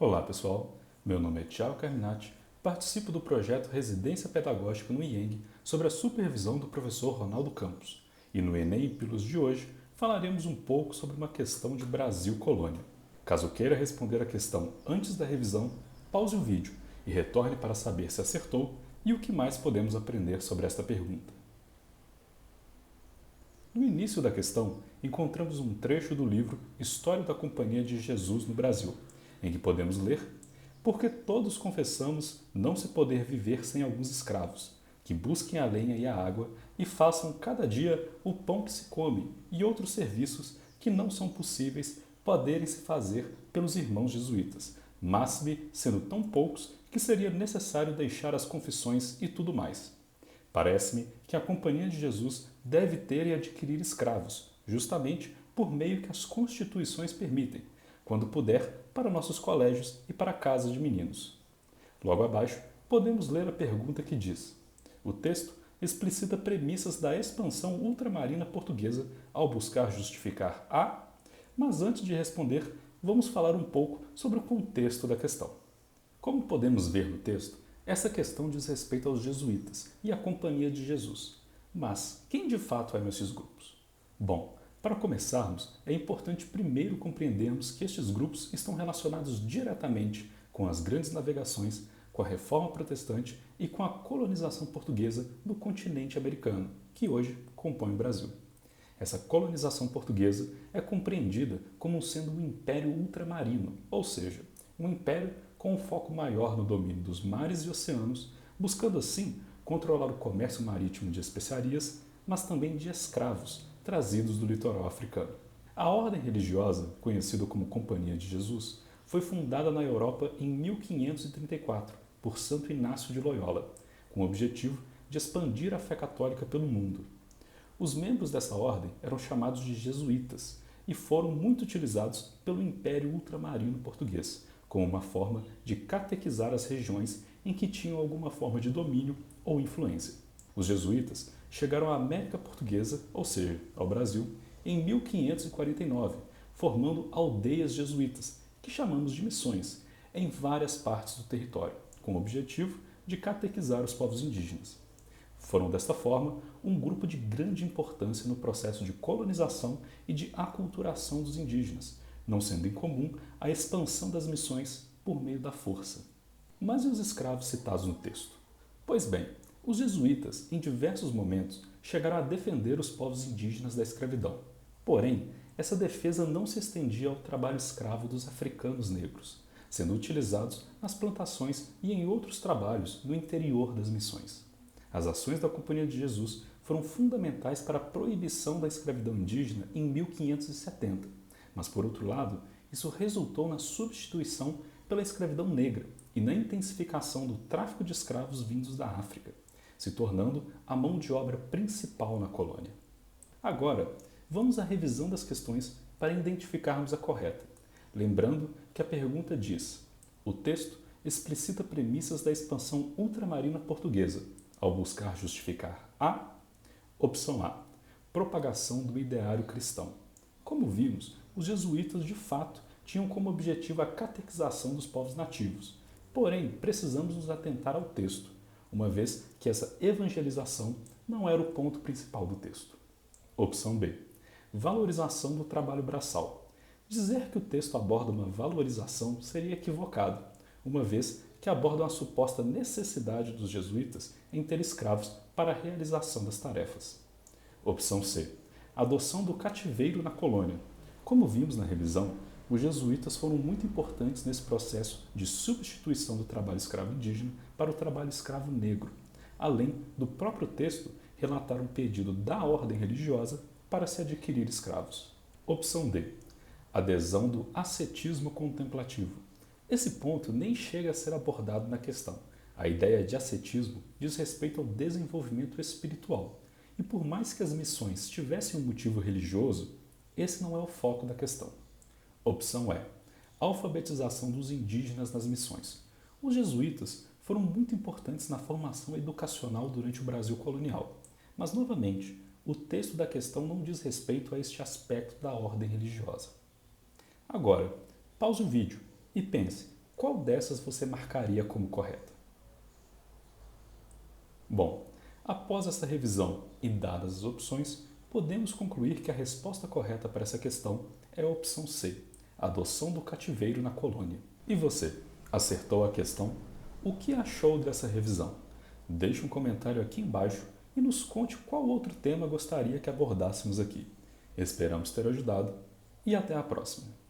Olá pessoal, meu nome é Thiago Carminati, participo do projeto Residência Pedagógica no IENG sobre a supervisão do professor Ronaldo Campos. E no Enem Pilos de hoje falaremos um pouco sobre uma questão de Brasil Colônia. Caso queira responder a questão antes da revisão, pause o vídeo e retorne para saber se acertou e o que mais podemos aprender sobre esta pergunta. No início da questão, encontramos um trecho do livro História da Companhia de Jesus no Brasil, em que podemos ler: porque todos confessamos não se poder viver sem alguns escravos, que busquem a lenha e a água e façam cada dia o pão que se come e outros serviços que não são possíveis poderem se fazer pelos irmãos jesuítas, máxime sendo tão poucos que seria necessário deixar as confissões e tudo mais. Parece-me que a Companhia de Jesus deve ter e adquirir escravos, justamente por meio que as constituições permitem, quando puder, para nossos colégios e para casas de meninos. Logo abaixo, podemos ler a pergunta que diz: o texto explicita premissas da expansão ultramarina portuguesa ao buscar justificar a... Mas antes de responder, vamos falar um pouco sobre o contexto da questão. Como podemos ver no texto, essa questão diz respeito aos jesuítas e à Companhia de Jesus. Mas quem de fato eram esses grupos? Bom, para começarmos, é importante primeiro compreendermos que estes grupos estão relacionados diretamente com as grandes navegações, com a Reforma Protestante e com a colonização portuguesa do continente americano, que hoje compõe o Brasil. Essa colonização portuguesa é compreendida como sendo um império ultramarino, ou seja, um império com um foco maior no domínio dos mares e oceanos, buscando assim controlar o comércio marítimo de especiarias, mas também de escravos trazidos do litoral africano. A ordem religiosa, conhecida como Companhia de Jesus, foi fundada na Europa em 1534 por Santo Inácio de Loyola, com o objetivo de expandir a fé católica pelo mundo. Os membros dessa ordem eram chamados de jesuítas e foram muito utilizados pelo Império Ultramarino Português, como uma forma de catequizar as regiões em que tinham alguma forma de domínio ou influência. Os jesuítas chegaram à América Portuguesa, ou seja, ao Brasil, em 1549, formando aldeias jesuítas, que chamamos de missões, em várias partes do território, com o objetivo de catequizar os povos indígenas. Foram, desta forma, um grupo de grande importância no processo de colonização e de aculturação dos indígenas, não sendo incomum a expansão das missões por meio da força. Mas e os escravos citados no texto? Pois bem, os jesuítas, em diversos momentos, chegaram a defender os povos indígenas da escravidão. Porém, essa defesa não se estendia ao trabalho escravo dos africanos negros, sendo utilizados nas plantações e em outros trabalhos no interior das missões. As ações da Companhia de Jesus foram fundamentais para a proibição da escravidão indígena em 1570, mas, por outro lado, isso resultou na substituição pela escravidão negra e na intensificação do tráfico de escravos vindos da África, se tornando a mão de obra principal na colônia. Agora, vamos à revisão das questões para identificarmos a correta, lembrando que a pergunta diz: o texto explicita premissas da expansão ultramarina portuguesa, ao buscar justificar a... Opção A: propagação do ideário cristão. Como vimos, os jesuítas de fato tinham como objetivo a catequização dos povos nativos. Porém, precisamos nos atentar ao texto, uma vez que essa evangelização não era o ponto principal do texto. Opção B: valorização do trabalho braçal. Dizer que o texto aborda uma valorização seria equivocado, uma vez que aborda uma suposta necessidade dos jesuítas em ter escravos para a realização das tarefas. Opção C: adoção do cativeiro na colônia. Como vimos na revisão, os jesuítas foram muito importantes nesse processo de substituição do trabalho escravo indígena para o trabalho escravo negro, além do próprio texto relatar um pedido da ordem religiosa para se adquirir escravos. Opção D: adesão do ascetismo contemplativo. Esse ponto nem chega a ser abordado na questão. A ideia de ascetismo diz respeito ao desenvolvimento espiritual. E por mais que as missões tivessem um motivo religioso, esse não é o foco da questão. Opção E: alfabetização dos indígenas nas missões. Os jesuítas foram muito importantes na formação educacional durante o Brasil colonial. Mas, novamente, o texto da questão não diz respeito a este aspecto da ordem religiosa. Agora, pause o vídeo e pense, qual dessas você marcaria como correta? Bom, após essa revisão e dadas as opções, podemos concluir que a resposta correta para essa questão é a opção C, adoção do cativeiro na colônia. E você, acertou a questão? O que achou dessa revisão? Deixe um comentário aqui embaixo e nos conte qual outro tema gostaria que abordássemos aqui. Esperamos ter ajudado e até a próxima!